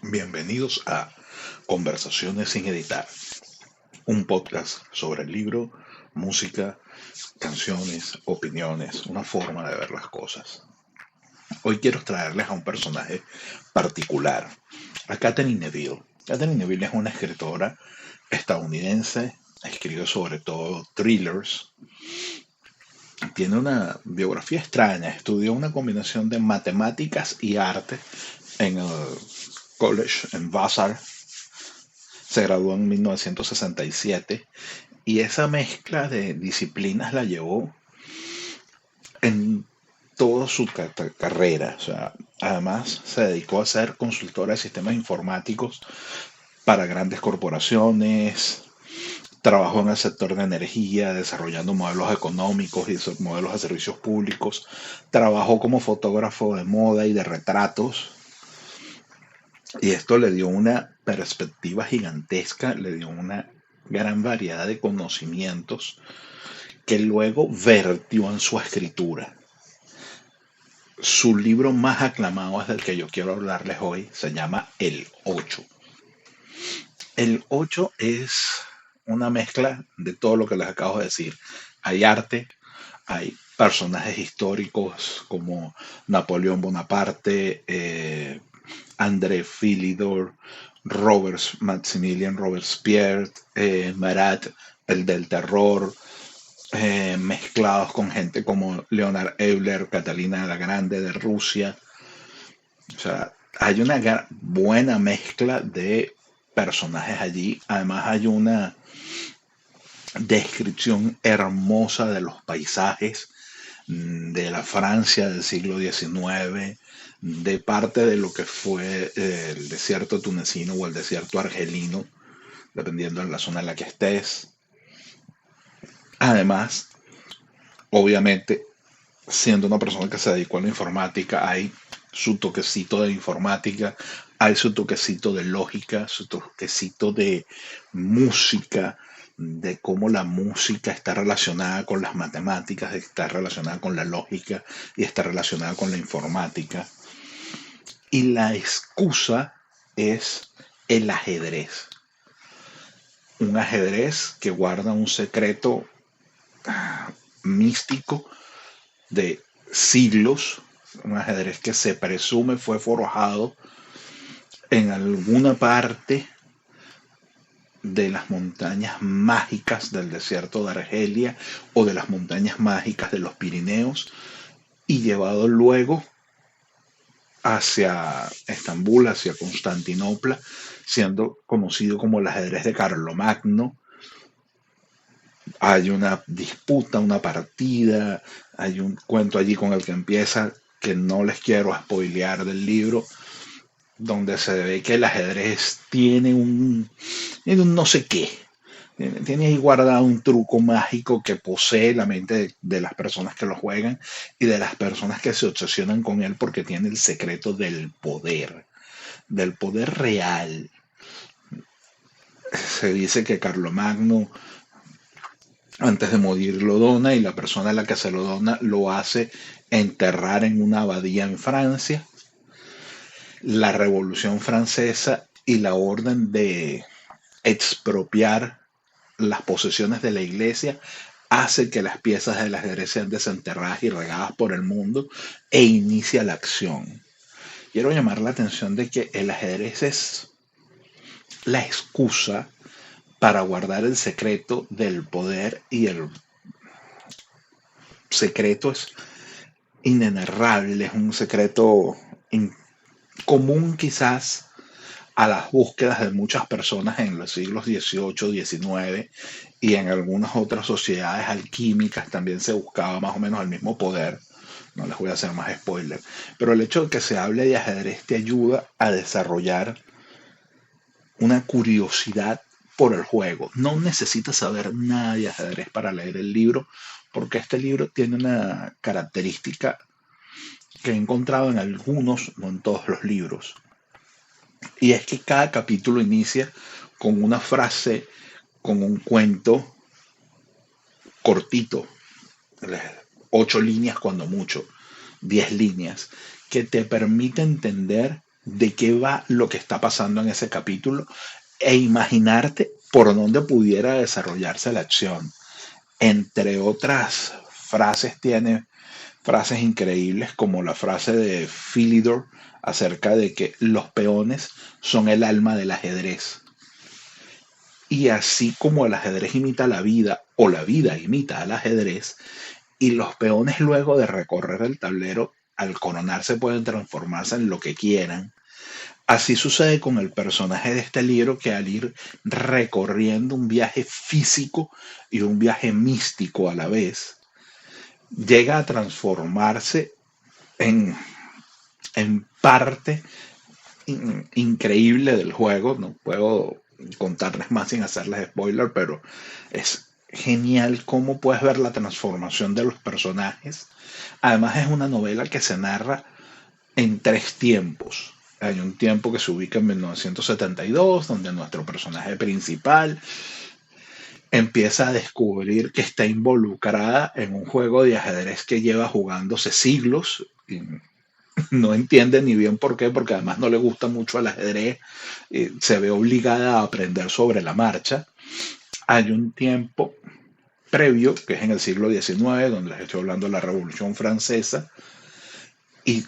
Bienvenidos a Conversaciones sin editar, un podcast sobre el libro, música, canciones, opiniones, una forma de ver las cosas. Hoy quiero traerles a un personaje particular, a Katherine Neville. Katherine Neville es una escritora estadounidense, escribe sobre todo thrillers, tiene una biografía extraña, estudió una combinación de matemáticas y arte en el college en Vassar. Se graduó en 1967 y esa mezcla de disciplinas la llevó en toda su carrera. O sea, además se dedicó a ser consultora de sistemas informáticos para grandes corporaciones, trabajó en el sector de energía, desarrollando modelos económicos y modelos de servicios públicos, trabajó como fotógrafo de moda y de retratos, y esto le dio una perspectiva gigantesca, le dio una gran variedad de conocimientos que luego vertió en su escritura. Su libro más aclamado es del que yo quiero hablarles hoy, se llama El Ocho. El Ocho es una mezcla de todo lo que les acabo de decir. Hay arte, hay personajes históricos como Napoleón Bonaparte, André Philidor, Maximilian Robespierre, Marat, el del terror, mezclados con gente como Leonard Euler, Catalina la Grande de Rusia. O sea, hay una buena mezcla de personajes allí. Además hay una descripción hermosa de los paisajes de la Francia del siglo XIX, de parte de lo que fue el desierto tunecino o el desierto argelino, dependiendo de la zona en la que estés. Además, obviamente, siendo una persona que se dedicó a la informática, hay su toquecito de informática, hay su toquecito de lógica, su toquecito de música, de cómo la música está relacionada con las matemáticas, está relacionada con la lógica y está relacionada con la informática. Y la excusa es el ajedrez. Un ajedrez que guarda un secreto místico de siglos, un ajedrez que se presume fue forjado en alguna parte de las montañas mágicas del desierto de Argelia o de las montañas mágicas de los Pirineos y llevado luego hacia Estambul, hacia Constantinopla, siendo conocido como el ajedrez de Carlomagno. Hay una disputa, una partida, hay un cuento allí con el que empieza, que no les quiero spoilear del libro, donde se ve que el ajedrez tiene un no sé qué. Tiene ahí guardado un truco mágico que posee la mente de las personas que lo juegan y de las personas que se obsesionan con él porque tiene el secreto del poder real. Se dice que Carlomagno antes de morir lo dona y la persona a la que se lo dona lo hace enterrar en una abadía en Francia. La Revolución Francesa y la orden de expropiar las posesiones de la iglesia hace que las piezas del ajedrez sean desenterradas y regadas por el mundo e inicia la acción. Quiero llamar la atención de que el ajedrez es la excusa para guardar el secreto del poder, y el secreto es inenarrable, es un secreto común quizás a las búsquedas de muchas personas en los siglos XVIII, XIX y en algunas otras sociedades alquímicas también se buscaba más o menos el mismo poder. No les voy a hacer más spoiler, pero el hecho de que se hable de ajedrez te ayuda a desarrollar una curiosidad por el juego. No necesitas saber nada de ajedrez para leer el libro, porque este libro tiene una característica que he encontrado en algunos, no en todos los libros, y es que cada capítulo inicia con una frase, con un cuento cortito, 8 líneas cuando mucho, 10 líneas, que te permite entender de qué va lo que está pasando en ese capítulo e imaginarte por dónde pudiera desarrollarse la acción. Entre otras frases, tiene frases increíbles como la frase de Philidor acerca de que los peones son el alma del ajedrez. Y así como el ajedrez imita la vida o la vida imita al ajedrez, y los peones luego de recorrer el tablero al coronarse pueden transformarse en lo que quieran. Así sucede con el personaje de este libro, que al ir recorriendo un viaje físico y un viaje místico a la vez, llega a transformarse en, en parte increíble del juego. No puedo contarles más sin hacerles spoiler, pero es genial cómo puedes ver la transformación de los personajes. Además es una novela que se narra en tres tiempos. Hay un tiempo que se ubica en 1972, donde nuestro personaje principal empieza a descubrir que está involucrada en un juego de ajedrez que lleva jugándose siglos. Y no entiende ni bien por qué, porque además no le gusta mucho el ajedrez. Se ve obligada a aprender sobre la marcha. Hay un tiempo previo, que es en el siglo XIX, donde les estoy hablando de la Revolución Francesa, y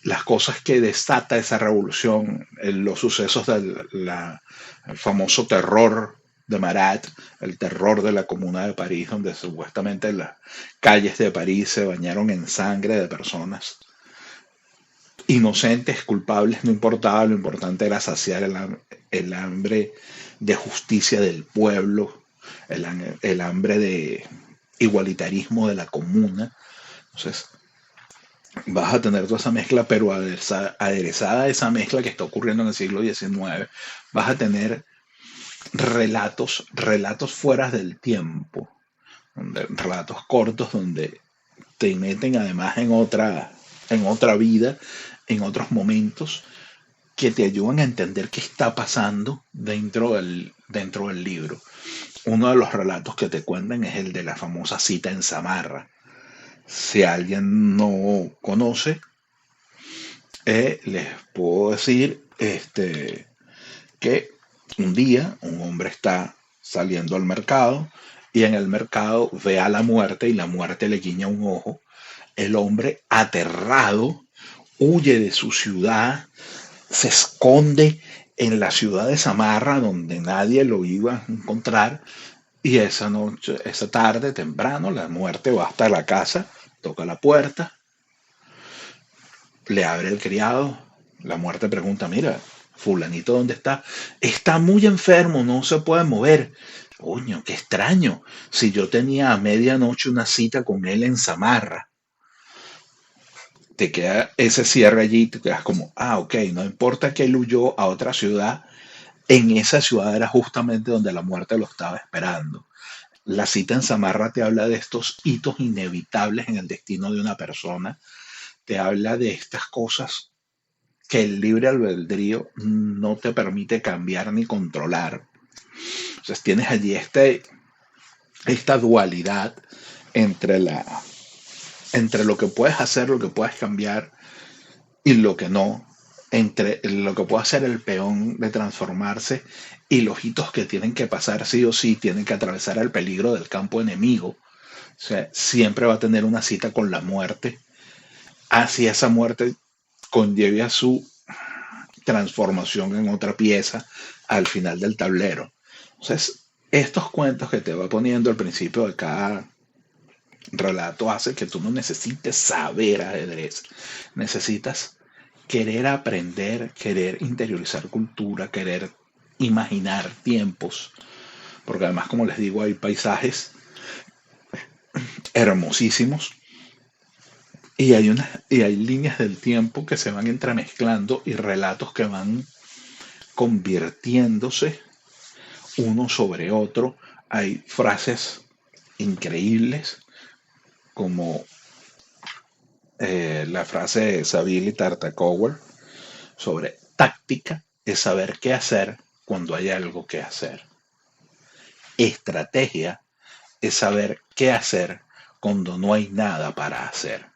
las cosas que desata esa revolución, los sucesos del el famoso terror de Marat, el terror de la Comuna de París, donde supuestamente las calles de París se bañaron en sangre de personas inocentes, culpables, no importaba, lo importante era saciar el hambre de justicia del pueblo, el hambre de igualitarismo de la comuna. Entonces, vas a tener toda esa mezcla, pero aderezada a esa mezcla que está ocurriendo en el siglo XIX, vas a tener relatos fuera del tiempo, relatos cortos donde te meten además en otra vida, en otros momentos, que te ayudan a entender qué está pasando dentro del libro. Uno de los relatos que te cuentan es el de la famosa cita en Samarra. Si alguien no conoce, les puedo decir que un día un hombre está saliendo al mercado y en el mercado ve a la muerte y la muerte le guiña un ojo. El hombre, aterrado, huye de su ciudad, se esconde en la ciudad de Samarra donde nadie lo iba a encontrar, y esa noche, esa tarde temprano, la muerte va hasta la casa, toca la puerta, le abre el criado, la muerte pregunta, mira, fulanito, ¿dónde está? Está muy enfermo, no se puede mover. Coño, qué extraño, si yo tenía a medianoche una cita con él en Samarra. Te queda ese cierre allí, te quedas como, ok, no importa que él huyó a otra ciudad, en esa ciudad era justamente donde la muerte lo estaba esperando. La cita en Samarra te habla de estos hitos inevitables en el destino de una persona, te habla de estas cosas que el libre albedrío no te permite cambiar ni controlar. Entonces tienes allí esta dualidad entre, entre lo que puedes hacer, lo que puedes cambiar y lo que no, entre lo que puede hacer el peón de transformarse y los hitos que tienen que pasar sí o sí, tienen que atravesar el peligro del campo enemigo. O sea, siempre va a tener una cita con la muerte, así esa muerte conlleve a su transformación en otra pieza al final del tablero. Entonces, estos cuentos que te va poniendo al principio de cada relato hace que tú no necesites saber ajedrez, necesitas querer aprender, querer interiorizar cultura, querer imaginar tiempos, porque además, como les digo, hay paisajes hermosísimos y hay líneas del tiempo que se van entremezclando y relatos que van convirtiéndose uno sobre otro. Hay frases increíbles como la frase de Savile y Tartakower sobre táctica es saber qué hacer cuando hay algo que hacer. Estrategia es saber qué hacer cuando no hay nada para hacer.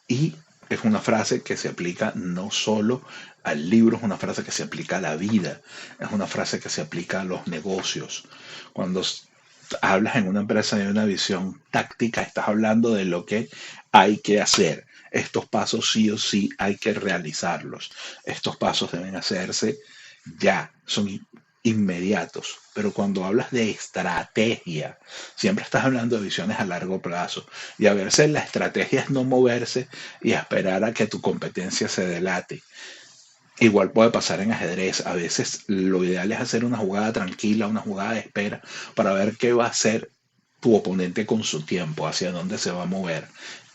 Y es una frase que se aplica no solo al libro, es una frase que se aplica a la vida, es una frase que se aplica a los negocios. Cuando hablas en una empresa de una visión táctica, estás hablando de lo que hay que hacer. Estos pasos sí o sí hay que realizarlos. Estos pasos deben hacerse ya, son inmediatos. Pero cuando hablas de estrategia, siempre estás hablando de visiones a largo plazo. Y a veces la estrategia es no moverse y esperar a que tu competencia se delate. Igual puede pasar en ajedrez. A veces lo ideal es hacer una jugada tranquila, una jugada de espera, para ver qué va a hacer tu oponente con su tiempo, hacia dónde se va a mover.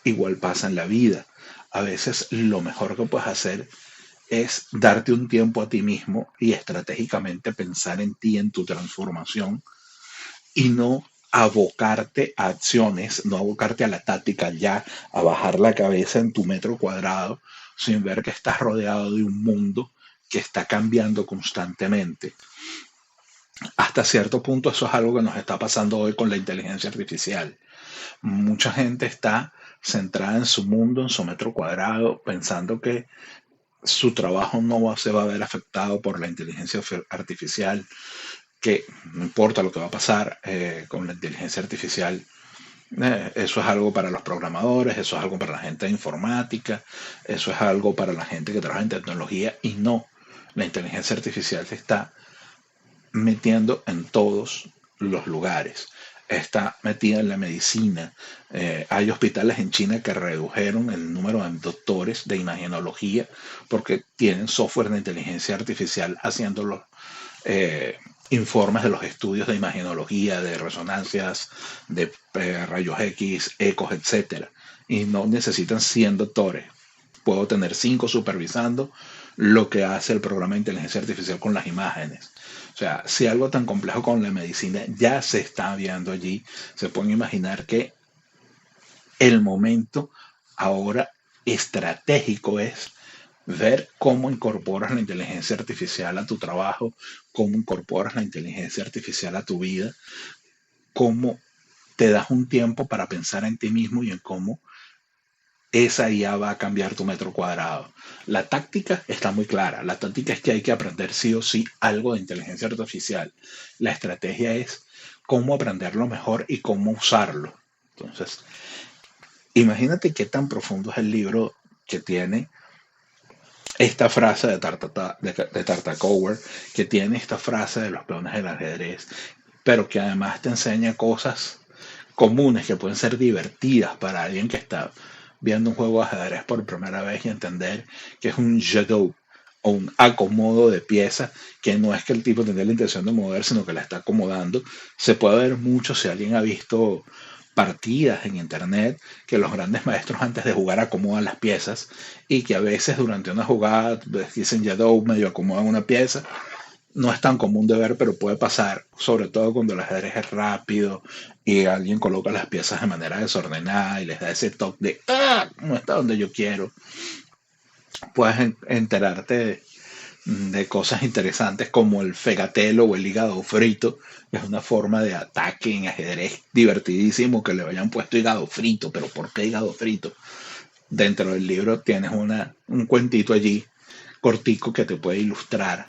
Igual pasa en la vida. A veces lo mejor que puedes hacer es darte un tiempo a ti mismo y estratégicamente pensar en ti, en tu transformación, y no abocarte a acciones, no abocarte a la táctica ya, a bajar la cabeza en tu metro cuadrado, sin ver que estás rodeado de un mundo que está cambiando constantemente. Hasta cierto punto eso es algo que nos está pasando hoy con la inteligencia artificial. Mucha gente está centrada en su mundo, en su metro cuadrado, pensando que su trabajo no se va a ver afectado por la inteligencia artificial, que no importa lo que va a pasar con la inteligencia artificial. Eso es algo para los programadores, eso es algo para la gente de informática, eso es algo para la gente que trabaja en tecnología, y no, la inteligencia artificial se está metiendo en todos los lugares. Está metida en la medicina. Hay hospitales en China que redujeron el número de doctores de imagenología porque tienen software de inteligencia artificial haciendo los informes de los estudios de imagenología, de resonancias, de rayos X, ecos, etcétera. Y no necesitan 100 doctores. Puedo tener 5 supervisando lo que hace el programa de inteligencia artificial con las imágenes. O sea, si algo tan complejo con la medicina ya se está viendo allí, se pueden imaginar que el momento ahora estratégico es ver cómo incorporas la inteligencia artificial a tu trabajo, cómo incorporas la inteligencia artificial a tu vida, cómo te das un tiempo para pensar en ti mismo y en cómo esa IA va a cambiar tu metro cuadrado. La táctica está muy clara. La táctica es que hay que aprender sí o sí algo de inteligencia artificial. La estrategia es cómo aprenderlo mejor y cómo usarlo. Entonces, imagínate qué tan profundo es el libro que tiene esta frase de Tartakower, que tiene esta frase de los peones del ajedrez, pero que además te enseña cosas comunes que pueden ser divertidas para alguien que está viendo un juego de ajedrez por primera vez y entender que es un jeu o un acomodo de piezas, que no es que el tipo tenga la intención de mover, sino que la está acomodando. Se puede ver mucho si alguien ha visto partidas en internet, que los grandes maestros antes de jugar acomodan las piezas y que a veces durante una jugada dicen Jadou, medio acomodan una pieza. No es tan común de ver, pero puede pasar, sobre todo cuando el ajedrez es rápido y alguien coloca las piezas de manera desordenada y les da ese toque de ¡ah! No está donde yo quiero. Puedes enterarte de cosas interesantes como el fegatelo o el hígado frito, que es una forma de ataque en ajedrez divertidísimo, que le hayan puesto hígado frito, pero ¿por qué hígado frito? Dentro del libro tienes un cuentito allí cortico que te puede ilustrar.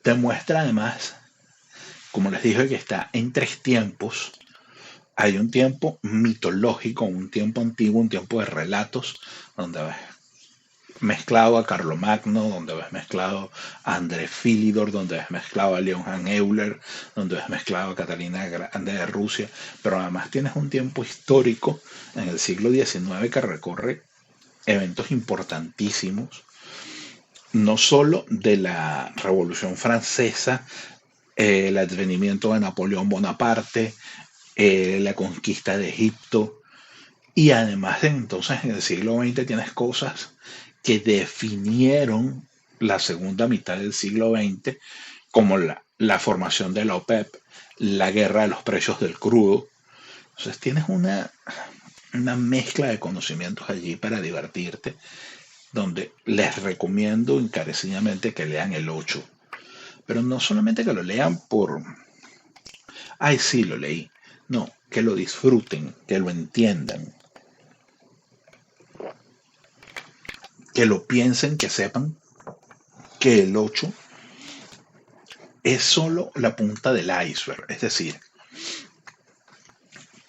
Te muestra además, como les dije, que está en 3 tiempos. Hay un tiempo mitológico, un tiempo antiguo, un tiempo de relatos, donde ves mezclado a Carlomagno, donde ves mezclado a André Philidor, donde ves mezclado a Leon Euler, donde ves mezclado a Catalina Grande de Rusia, pero además tienes un tiempo histórico en el siglo XIX que recorre eventos importantísimos, no solo de la Revolución Francesa, el advenimiento de Napoleón Bonaparte, la conquista de Egipto, y además entonces en el siglo XX tienes cosas que definieron la segunda mitad del siglo XX, como la formación de la OPEP, la guerra de los precios del crudo. Entonces tienes una mezcla de conocimientos allí para divertirte, donde les recomiendo encarecidamente que lean el 8. Pero no solamente que lo lean por, ay, sí, lo leí. No, que lo disfruten, que lo entiendan. que lo piensen, que sepan que el 8 es solo la punta del iceberg. Es decir,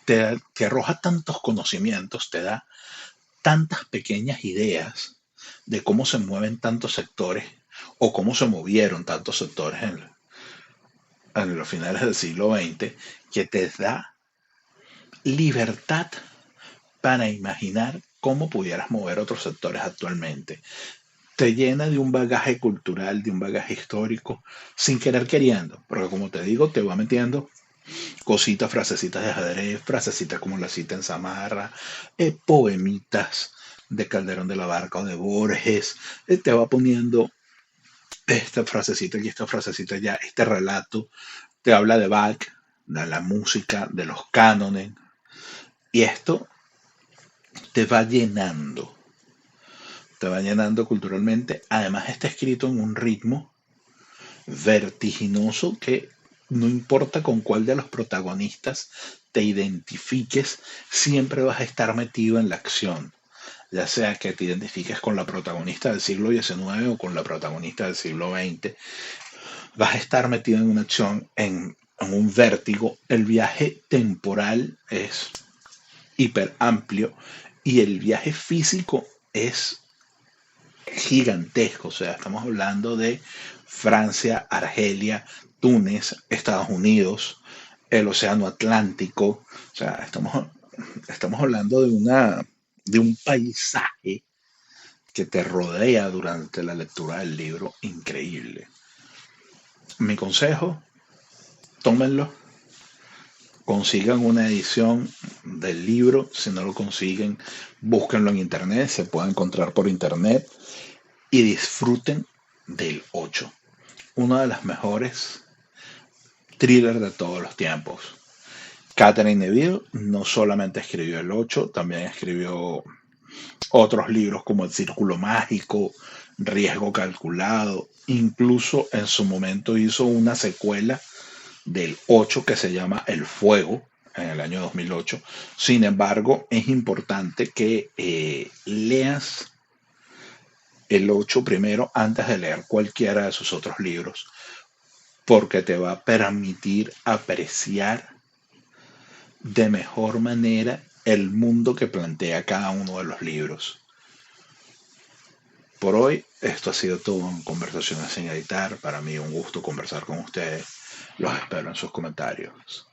te arroja tantos conocimientos, te da tantas pequeñas ideas de cómo se mueven tantos sectores o cómo se movieron tantos sectores en los finales del siglo XX, que te da libertad para imaginar cómo pudieras mover otros sectores actualmente. Te llena de un bagaje cultural, de un bagaje histórico, sin querer queriendo, porque como te digo, te va metiendo cositas, frasecitas de ajedrez, frasecitas como la cita en Samarra, poemitas de Calderón de la Barca o de Borges, te va poniendo esta frasecita y esta frasecita ya, este relato, te habla de Bach, de la música, de los cánones, y esto te va llenando culturalmente. Además está escrito en un ritmo vertiginoso que no importa con cuál de los protagonistas te identifiques, siempre vas a estar metido en la acción. Ya sea que te identifiques con la protagonista del siglo XIX o con la protagonista del siglo XX, vas a estar metido en una acción, en un vértigo. El viaje temporal es hiper amplio y el viaje físico es gigantesco. O sea, estamos hablando de Francia, Argelia, Túnez, Estados Unidos, el Océano Atlántico. O sea, estamos hablando de un paisaje que te rodea durante la lectura del libro increíble. Mi consejo, tómenlo, consigan una edición del libro. Si no lo consiguen, búsquenlo en internet, se puede encontrar por internet, y disfruten del 8, uno de los mejores thrillers de todos los tiempos. Catherine Neville no solamente escribió el 8, también escribió otros libros como El Círculo Mágico, Riesgo Calculado. Incluso en su momento hizo una secuela del 8 que se llama El Fuego en el año 2008. Sin embargo, es importante que leas el 8 primero antes de leer cualquiera de sus otros libros, porque te va a permitir apreciar de mejor manera el mundo que plantea cada uno de los libros. Por hoy, esto ha sido todo en Conversaciones sin Editar. Para mí un gusto conversar con ustedes. Los espero en sus comentarios.